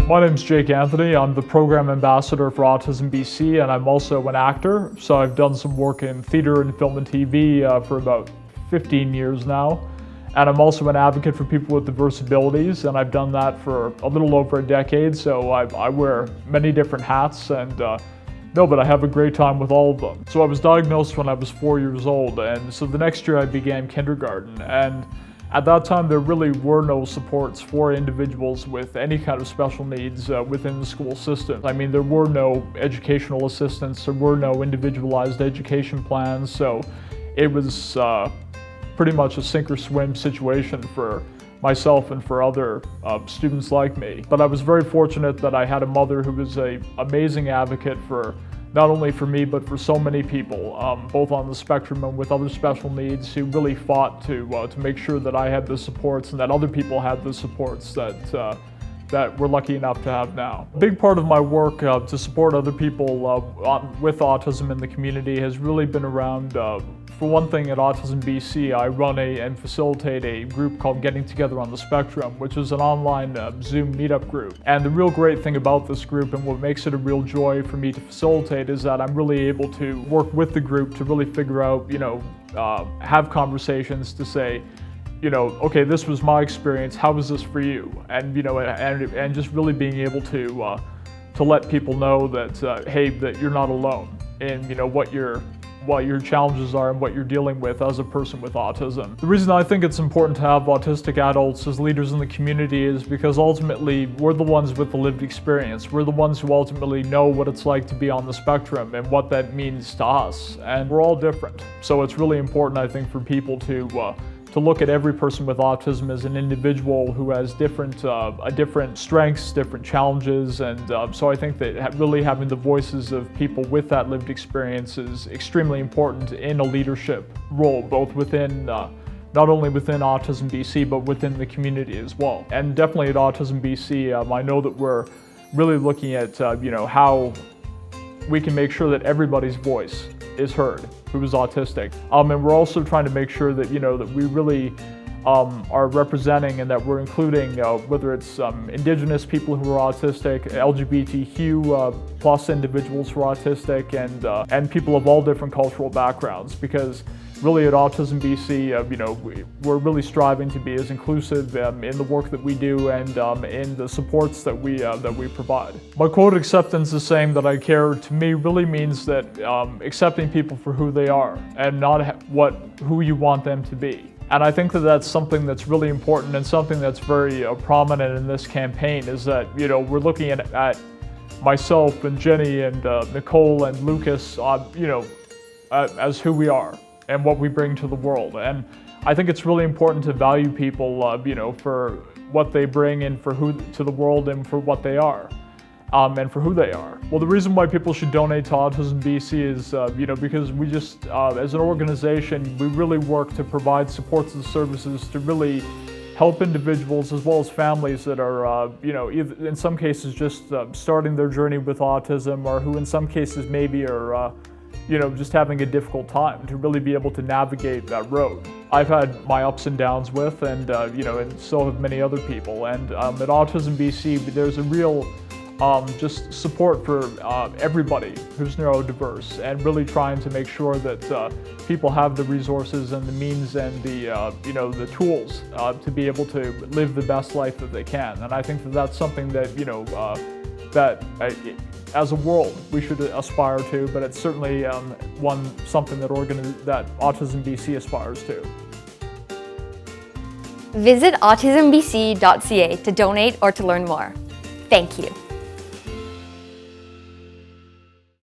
My name's Jake Anthony. I'm the program ambassador for AutismBC, and I'm also an actor. So I've done some work in theater and film and TV for about 15 years now. And I'm also an advocate for people with disabilities, and I've done that for a little over a decade. So I wear many different hats, and but I have a great time with all of them. So I was diagnosed when I was 4 years old, and so the next year I began kindergarten. And at that time, there really were no supports for individuals with any kind of special needs within the school system. I mean, there were no educational assistants, there were no individualized education plans, so it was pretty much a sink or swim situation for myself and for other students like me. But I was very fortunate that I had a mother who was an amazing advocate for not only for me, but for so many people, both on the spectrum and with other special needs, who really fought to make sure that I had the supports and that other people had the supports that we're lucky enough to have now. A big part of my work to support other people with autism in the community has really been around, for one thing, at AutismBC, I run and facilitate a group called Getting Together on the Spectrum, which is an online Zoom meetup group. And the real great thing about this group, and what makes it a real joy for me to facilitate, is that I'm really able to work with the group to really figure out, have conversations to say, okay, this was my experience, how was this for you? And, and just really being able to let people know that, hey, that you're not alone in, what your challenges are and what you're dealing with as a person with autism. The reason I think it's important to have autistic adults as leaders in the community is because ultimately we're the ones with the lived experience. We're the ones who ultimately know what it's like to be on the spectrum and what that means to us. And we're all different. So it's really important, I think, for people to look at every person with autism as an individual who has different strengths, different challenges, and so I think that really having the voices of people with that lived experience is extremely important in a leadership role, both within, not only within AutismBC, but within the community as well. And definitely at AutismBC, I know that we're really looking at, how we can make sure that everybody's voice is heard who is autistic. And we're also trying to make sure that, that we really are representing and that we're including, whether it's Indigenous people who are autistic, LGBTQ plus individuals who are autistic, and people of all different cultural backgrounds, because really at AutismBC, we're really striving to be as inclusive in the work that we do and in the supports that we provide. My quote, "Acceptance is saying that I care," to me really means that accepting people for who they are and not who you want them to be. And I think that that's something that's really important and something that's very prominent in this campaign, is that, we're looking at myself and Jenny and Nicole and Lucas, as who we are and what we bring to the world. And I think it's really important to value people, for what they bring and for who to the world and for what they are, and for who they are. Well, the reason why people should donate to AutismBC is, because we just, as an organization, we really work to provide supports and services to really help individuals as well as families that are, either in some cases just starting their journey with autism, or who in some cases maybe are, just having a difficult time, to really be able to navigate that road. I've had my ups and downs with, and and so have many other people. And at AutismBC, there's a real just support for everybody who's neurodiverse, and really trying to make sure that people have the resources and the means and the tools to be able to live the best life that they can. And I think that that's something that as a world we should aspire to, but it's certainly something that AutismBC aspires to. Visit autismbc.ca to donate or to learn more. Thank you.